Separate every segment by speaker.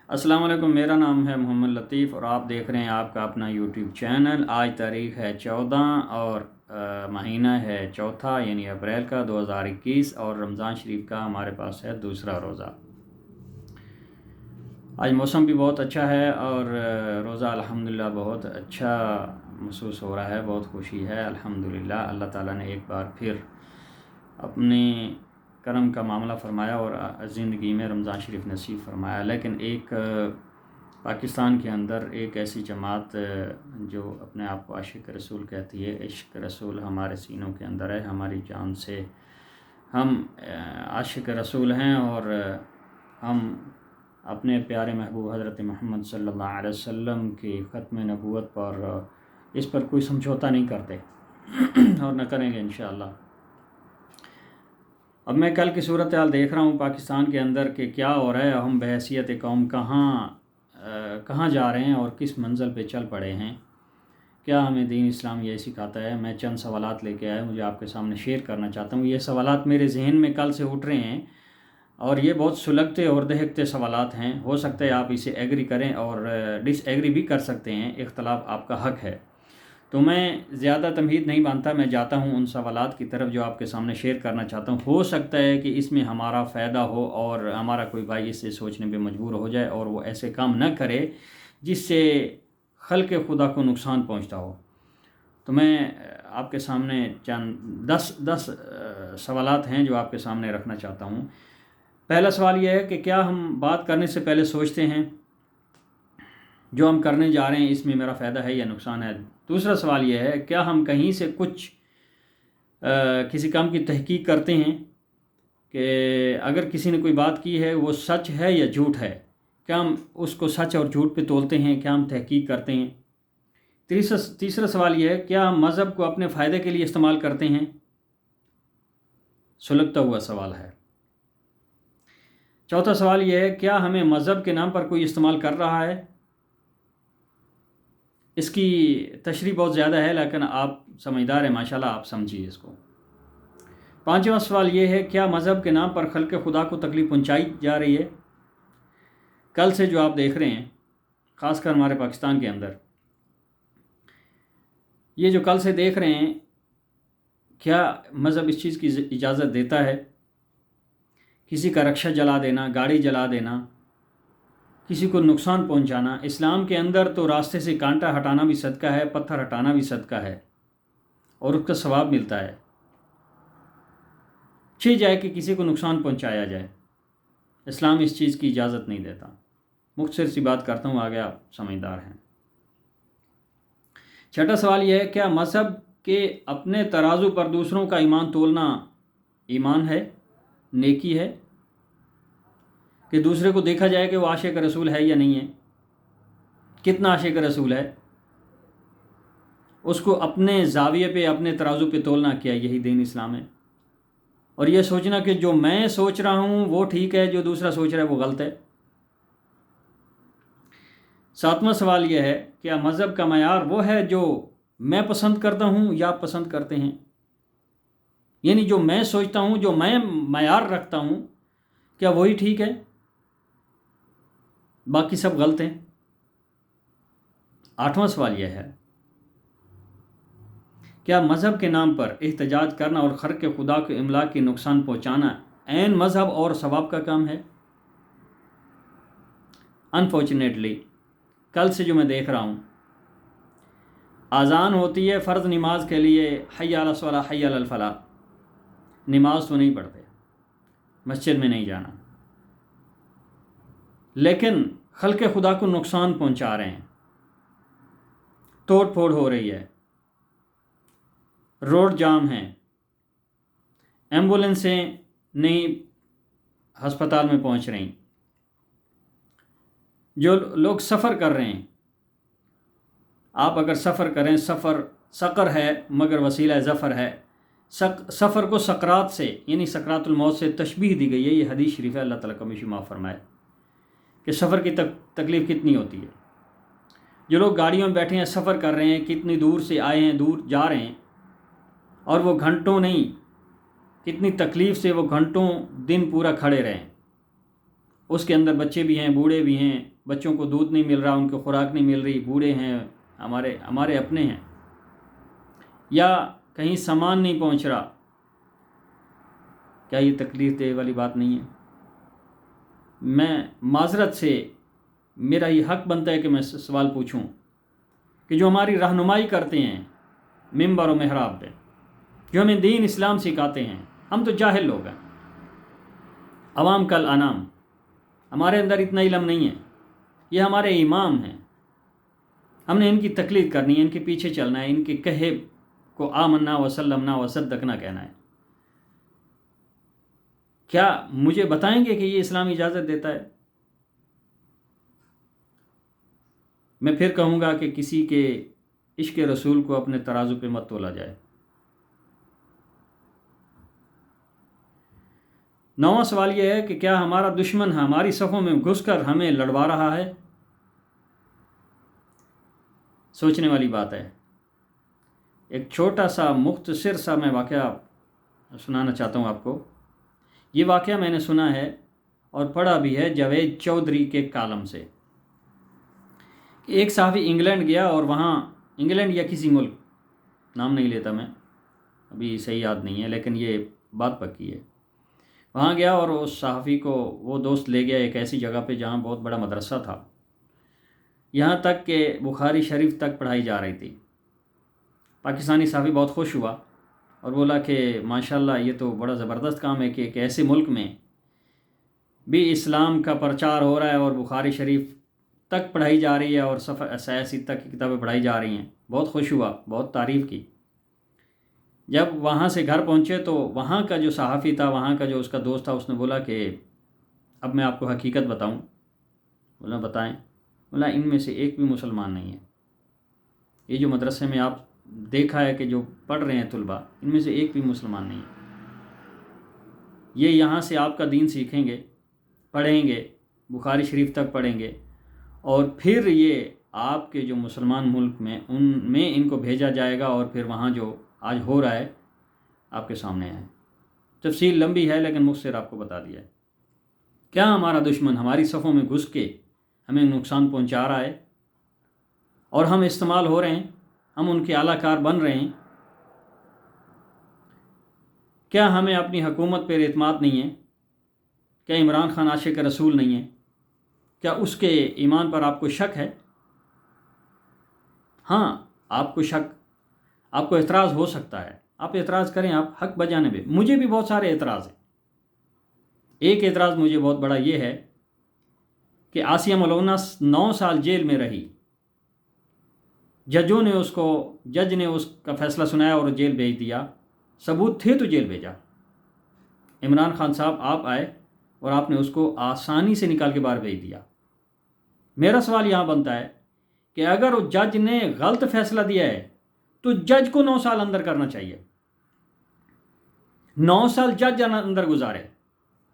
Speaker 1: السلام علیکم، میرا نام ہے محمد لطیف اور آپ دیکھ رہے ہیں آپ کا اپنا یوٹیوب چینل۔ آج تاریخ ہے 14 اور مہینہ ہے چوتھا یعنی اپریل کا 2021 اور رمضان شریف کا ہمارے پاس ہے دوسرا روزہ۔ آج موسم بھی بہت اچھا ہے اور روزہ الحمدللہ بہت اچھا محسوس ہو رہا ہے، بہت خوشی ہے الحمدللہ۔ اللہ تعالیٰ نے ایک بار پھر اپنے کرم کا معاملہ فرمایا اور زندگی میں رمضان شریف نصیب فرمایا۔ لیکن ایک پاکستان کے اندر ایک ایسی جماعت جو اپنے آپ کو عاشق رسول کہتی ہے، عشق رسول ہمارے سینوں کے اندر ہے، ہماری جان سے ہم عاشق رسول ہیں اور ہم اپنے پیارے محبوب حضرت محمد صلی اللہ علیہ وسلم کی ختم نبوت پر اس پر کوئی سمجھوتا نہیں کرتے اور نہ کریں گے انشاءاللہ۔ اب میں کل کی صورتحال دیکھ رہا ہوں پاکستان کے اندر کہ کیا ہو رہا ہے، ہم بحیثیت قوم کہاں جا رہے ہیں اور کس منزل پہ چل پڑے ہیں۔ کیا ہمیں دین اسلام یہ سکھاتا ہے؟ میں چند سوالات لے کے آیا، مجھے آپ کے سامنے شیئر کرنا چاہتا ہوں۔ یہ سوالات میرے ذہن میں کل سے اٹھ رہے ہیں اور یہ بہت سلگتے اور دہکتے سوالات ہیں۔ ہو سکتا ہے آپ اسے ایگری کریں اور ڈس ایگری بھی کر سکتے ہیں، اختلاف آپ کا حق ہے۔ تو میں زیادہ تمہید نہیں باندھتا، میں جاتا ہوں ان سوالات کی طرف جو آپ کے سامنے شیئر کرنا چاہتا ہوں۔ ہو سکتا ہے کہ اس میں ہمارا فائدہ ہو اور ہمارا کوئی بھائی اس سے سوچنے پہ مجبور ہو جائے اور وہ ایسے کام نہ کرے جس سے خلق خدا کو نقصان پہنچتا ہو۔ تو میں آپ کے سامنے چند 10 سوالات ہیں جو آپ کے سامنے رکھنا چاہتا ہوں۔ پہلا سوال یہ ہے کہ کیا ہم بات کرنے سے پہلے سوچتے ہیں جو ہم کرنے جا رہے ہیں اس میں میرا فائدہ ہے یا نقصان ہے؟ دوسرا سوال یہ ہے کیا ہم کہیں سے کسی کام کی تحقیق کرتے ہیں کہ اگر کسی نے کوئی بات کی ہے وہ سچ ہے یا جھوٹ ہے؟ کیا ہم اس کو سچ اور جھوٹ پہ تولتے ہیں؟ کیا ہم تحقیق کرتے ہیں؟ تیسرا سوال یہ ہے کیا ہم مذہب کو اپنے فائدے کے لیے استعمال کرتے ہیں؟ سلگتا ہوا سوال ہے۔ چوتھا سوال یہ ہے کیا ہمیں مذہب کے نام پر کوئی استعمال کر رہا ہے؟ اس کی تشریح بہت زیادہ ہے لیکن آپ سمجھدار ہیں ماشاءاللہ، آپ سمجھیے اس کو۔ پانچواں سوال یہ ہے کیا مذہب کے نام پر خلق خدا کو تکلیف پہنچائی جا رہی ہے؟ کل سے جو آپ دیکھ رہے ہیں خاص کر ہمارے پاکستان کے اندر، یہ جو کل سے دیکھ رہے ہیں، کیا مذہب اس چیز کی اجازت دیتا ہے؟ کسی کا رکشہ جلا دینا، گاڑی جلا دینا، کسی کو نقصان پہنچانا۔ اسلام کے اندر تو راستے سے کانٹا ہٹانا بھی صدقہ ہے، پتھر ہٹانا بھی صدقہ ہے اور اس کا ثواب ملتا ہے۔ جائے کہ کسی کو نقصان پہنچایا جائے، اسلام اس چیز کی اجازت نہیں دیتا۔ مختصر سی بات کرتا ہوں، آگے آپ سمجھدار ہیں۔ چھٹا سوال یہ ہے کیا مذہب کے اپنے ترازو پر دوسروں کا ایمان تولنا ایمان ہے، نیکی ہے؟ کہ دوسرے کو دیکھا جائے کہ وہ عاشق رسول ہے یا نہیں ہے، کتنا عاشق رسول ہے، اس کو اپنے زاویے پہ اپنے ترازو پہ تولنا، کیا یہی دین اسلام ہے؟ اور یہ سوچنا کہ جو میں سوچ رہا ہوں وہ ٹھیک ہے، جو دوسرا سوچ رہا ہے وہ غلط ہے۔ ساتواں سوال یہ ہے کیا مذہب کا معیار وہ ہے جو میں پسند کرتا ہوں یا آپ پسند کرتے ہیں؟ یعنی جو میں سوچتا ہوں، جو میں معیار رکھتا ہوں، کیا وہی ٹھیک ہے، باقی سب غلط ہیں؟ آٹھواں سوال یہ ہے کیا مذہب کے نام پر احتجاج کرنا اور خلق خدا کو املاک کے نقصان پہنچانا عین مذہب اور ثواب کا کام ہے؟ انفارچونیٹلی کل سے جو میں دیکھ رہا ہوں، اذان ہوتی ہے فرض نماز کے لیے، حی علی الصلاۃ حی علی الفلاح، نماز تو نہیں پڑھتے، مسجد میں نہیں جانا، لیکن خلق خدا کو نقصان پہنچا رہے ہیں، توڑ پھوڑ ہو رہی ہے، روڈ جام ہیں، ایمبولینسیں نہیں ہسپتال میں پہنچ رہی، جو لوگ سفر کر رہے ہیں، آپ اگر سفر کریں، سفر سقر ہے مگر وسیلہ ظفر ہے، سفر کو سکرات سے یعنی سکرات الموت سے تشبیہ دی گئی ہے، یہ حدیث شریف ہے، اللہ تعالیٰ کا ہمیشہ معاف فرمائے کہ سفر کی تکلیف کتنی ہوتی ہے۔ جو لوگ گاڑیوں میں بیٹھے ہیں، سفر کر رہے ہیں، کتنی دور سے آئے ہیں، دور جا رہے ہیں، اور وہ گھنٹوں نہیں، کتنی تکلیف سے وہ گھنٹوں دن پورا کھڑے رہیں، اس کے اندر بچے بھی ہیں، بوڑھے بھی ہیں، بچوں کو دودھ نہیں مل رہا، ان کو خوراک نہیں مل رہی، بوڑھے ہیں، ہمارے اپنے ہیں، یا کہیں سامان نہیں پہنچ رہا، کیا یہ تکلیف دہ والی بات نہیں ہے؟ میں معذرت سے، میرا یہ حق بنتا ہے کہ میں سوال پوچھوں کہ جو ہماری رہنمائی کرتے ہیں ممبر و محراب پہ، جو ہمیں دین اسلام سکھاتے ہیں، ہم تو جاہل لوگ ہیں، عوام کل انام، ہمارے اندر اتنا علم نہیں ہے، یہ ہمارے امام ہیں، ہم نے ان کی تقلید کرنی ہے، ان کے پیچھے چلنا ہے، ان کے کہے کو آمنا وسلمنا وصدقنا کہنا ہے۔ کیا مجھے بتائیں گے کہ یہ اسلام اجازت دیتا ہے؟ میں پھر کہوں گا کہ کسی کے عشق رسول کو اپنے ترازو پہ مت تولا جائے۔ 9واں سوال یہ ہے کہ کیا ہمارا دشمن ہماری صفوں میں گھس کر ہمیں لڑوا رہا ہے؟ سوچنے والی بات ہے۔ ایک چھوٹا سا مختصر سا میں واقعہ سنانا چاہتا ہوں آپ کو۔ یہ واقعہ میں نے سنا ہے اور پڑھا بھی ہے جاوید چودھری کے کالم سے۔ ایک صحافی انگلینڈ گیا اور وہاں، انگلینڈ یا کسی ملک، نام نہیں لیتا میں، ابھی صحیح یاد نہیں ہے، لیکن یہ بات پکی ہے، وہاں گیا اور اس صحافی کو وہ دوست لے گیا ایک ایسی جگہ پہ جہاں بہت بڑا مدرسہ تھا، یہاں تک کہ بخاری شریف تک پڑھائی جا رہی تھی۔ پاکستانی صحافی بہت خوش ہوا اور بولا کہ ماشاءاللہ یہ تو بڑا زبردست کام ہے کہ ایک ایسے ملک میں بھی اسلام کا پرچار ہو رہا ہے اور بخاری شریف تک پڑھائی جا رہی ہے اور سیاسی تک کی کتابیں پڑھائی جا رہی ہیں۔ بہت خوش ہوا، بہت تعریف کی۔ جب وہاں سے گھر پہنچے تو وہاں کا جو صحافی تھا، وہاں کا جو اس کا دوست تھا، اس نے بولا کہ اب میں آپ کو حقیقت بتاؤں؟ بولا بتائیں۔ بولا ان میں سے ایک بھی مسلمان نہیں ہے، یہ جو مدرسے میں آپ دیکھا ہے کہ جو پڑھ رہے ہیں طلباء، ان میں سے ایک بھی مسلمان نہیں ہے۔ یہ یہاں سے آپ کا دین سیکھیں گے، پڑھیں گے، بخاری شریف تک پڑھیں گے، اور پھر یہ آپ کے جو مسلمان ملک میں ان میں ان کو بھیجا جائے گا، اور پھر وہاں جو آج ہو رہا ہے آپ کے سامنے ہے۔ تفصیل لمبی ہے لیکن مختصر آپ کو بتا دیا ہے۔ کیا ہمارا دشمن ہماری صفوں میں گھس کے ہمیں نقصان پہنچا رہا ہے اور ہم استعمال ہو رہے ہیں، ہم ان کے اعلیٰ کار بن رہے ہیں؟ کیا ہمیں اپنی حکومت پر اعتماد نہیں ہے؟ کیا عمران خان عاشق رسول نہیں ہے؟ کیا اس کے ایمان پر آپ کو شک ہے؟ ہاں، آپ کو شک، آپ کو اعتراض ہو سکتا ہے، آپ اعتراض کریں، آپ حق بجانب ہے۔ مجھے بھی بہت سارے اعتراض ہیں۔ ایک اعتراض مجھے بہت بڑا یہ ہے کہ آسیہ ملونہ 9 سال جیل میں رہی، جج نے اس کا فیصلہ سنایا اور جیل بھیج دیا، ثبوت تھے تو جیل بھیجا۔ عمران خان صاحب آپ آئے اور آپ نے اس کو آسانی سے نکال کے باہر بھیج دیا۔ میرا سوال یہاں بنتا ہے کہ اگر وہ جج نے غلط فیصلہ دیا ہے تو جج کو 9 سال اندر کرنا چاہیے، 9 سال جج اندر گزارے۔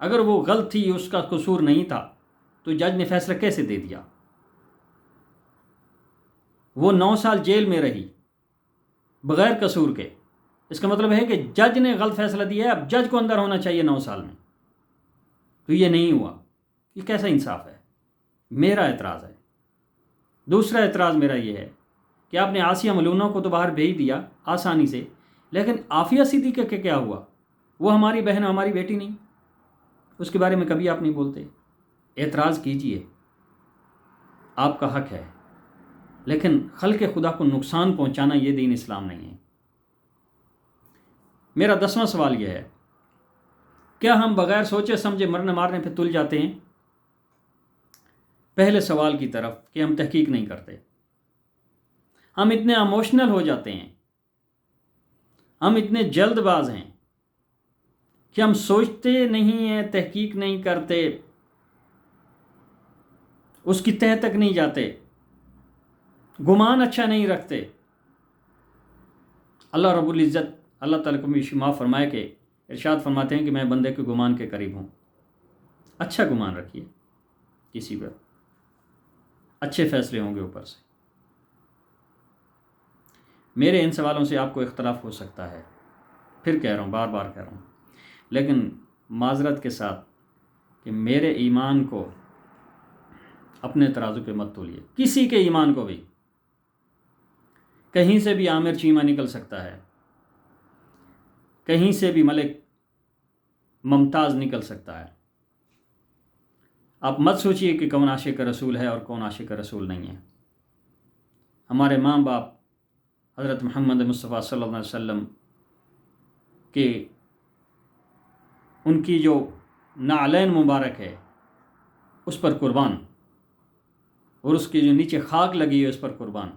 Speaker 1: اگر وہ غلط تھی، اس کا قصور نہیں تھا، تو جج نے فیصلہ کیسے دے دیا؟ وہ 9 سال جیل میں رہی بغیر قصور کے، اس کا مطلب ہے کہ جج نے غلط فیصلہ دیا ہے، اب جج کو اندر ہونا چاہیے 9 سال میں، تو یہ نہیں ہوا۔ یہ کیسا انصاف ہے؟ میرا اعتراض ہے۔ دوسرا اعتراض میرا یہ ہے کہ آپ نے آسیہ ملونہ کو تو باہر بھیج دیا آسانی سے، لیکن عافیہ صدیقہ کا کیا ہوا؟ وہ ہماری بہن، ہماری بیٹی نہیں، اس کے بارے میں کبھی آپ نہیں بولتے۔ اعتراض کیجئے، آپ کا حق ہے، لیکن خلق خدا کو نقصان پہنچانا یہ دین اسلام نہیں ہے۔ میرا 10واں سوال یہ ہے، کیا ہم بغیر سوچے سمجھے مرنے مارنے پہ تل جاتے ہیں؟ پہلے سوال کی طرف کہ ہم تحقیق نہیں کرتے، ہم اتنے ایموشنل ہو جاتے ہیں، ہم اتنے جلد باز ہیں کہ ہم سوچتے نہیں ہیں، تحقیق نہیں کرتے، اس کی تہہ تک نہیں جاتے، گمان اچھا نہیں رکھتے۔ اللہ رب العزت، اللہ تعالیٰ کو بھی معاف فرمائے کہ ارشاد فرماتے ہیں کہ میں بندے کے گمان کے قریب ہوں۔ اچھا گمان رکھیے، کسی پر اچھے فیصلے ہوں گے اوپر سے۔ میرے ان سوالوں سے آپ کو اختلاف ہو سکتا ہے، پھر کہہ رہا ہوں، بار بار کہہ رہا ہوں، لیکن معذرت کے ساتھ کہ میرے ایمان کو اپنے ترازو پہ مت تولیے، کسی کے ایمان کو بھی۔ کہیں سے بھی عامر چیمہ نکل سکتا ہے، کہیں سے بھی ملک ممتاز نکل سکتا ہے۔ آپ مت سوچئے کہ کون عاشق رسول ہے اور کون عاشق رسول نہیں ہے۔ ہمارے ماں باپ حضرت محمد مصطفیٰ صلی اللہ علیہ وسلم کے ان کی جو نعلین مبارک ہے اس پر قربان، اور اس کی جو نیچے خاک لگی ہے اس پر قربان۔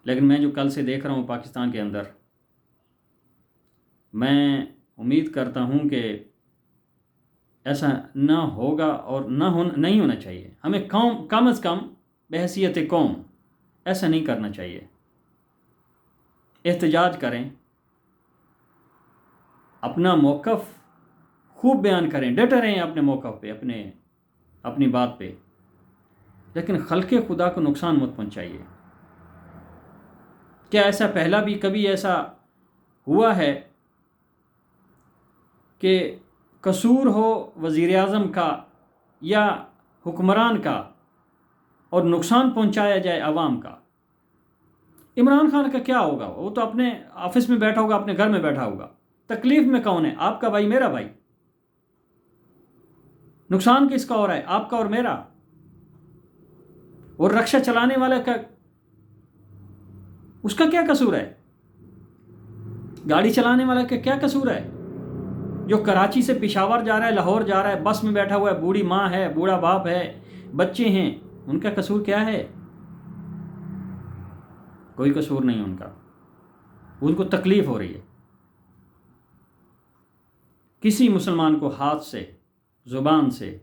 Speaker 1: لیکن میں جو کل سے دیکھ رہا ہوں پاکستان کے اندر، میں امید کرتا ہوں کہ ایسا نہ ہوگا اور نہیں ہونا چاہیے۔ ہمیں قوم کم از کم بحیثیت قوم ایسا نہیں کرنا چاہیے۔ احتجاج کریں، اپنا موقف خوب بیان کریں، ڈٹے رہیں اپنے موقف پہ، اپنی بات پہ، لیکن خلق خدا کو نقصان مت پہنچائیے۔ کیا ایسا پہلا بھی کبھی ایسا ہوا ہے کہ قصور ہو وزیر اعظم کا یا حکمران کا اور نقصان پہنچایا جائے عوام کا؟ عمران خان کا کیا ہوگا؟ وہ تو اپنے آفس میں بیٹھا ہوگا، اپنے گھر میں بیٹھا ہوگا۔ تکلیف میں کون ہے؟ آپ کا بھائی، میرا بھائی۔ نقصان کس کا ہو رہا ہے؟ آپ کا اور میرا۔ اور رکشہ چلانے والا کا اس کا کیا قصور ہے؟ گاڑی چلانے والا کا کیا قصور ہے؟ جو کراچی سے پشاور جا رہا ہے، لاہور جا رہا ہے، بس میں بیٹھا ہوا ہے، بوڑھی ماں ہے، بوڑھا باپ ہے، بچے ہیں، ان کا قصور کیا ہے؟ کوئی قصور نہیں ان کا، ان کو تکلیف ہو رہی ہے۔ کسی مسلمان کو ہاتھ سے، زبان سے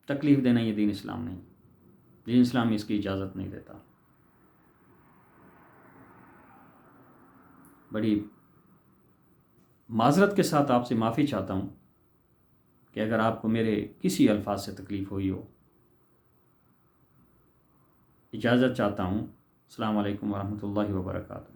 Speaker 1: تکلیف دینا یہ دین اسلام نہیں، دین اسلام اس کی اجازت نہیں دیتا۔ بڑی معذرت کے ساتھ آپ سے معافی چاہتا ہوں کہ اگر آپ کو میرے کسی الفاظ سے تکلیف ہوئی ہو۔ اجازت چاہتا ہوں۔ السلام علیکم ورحمۃ اللہ وبرکاتہ۔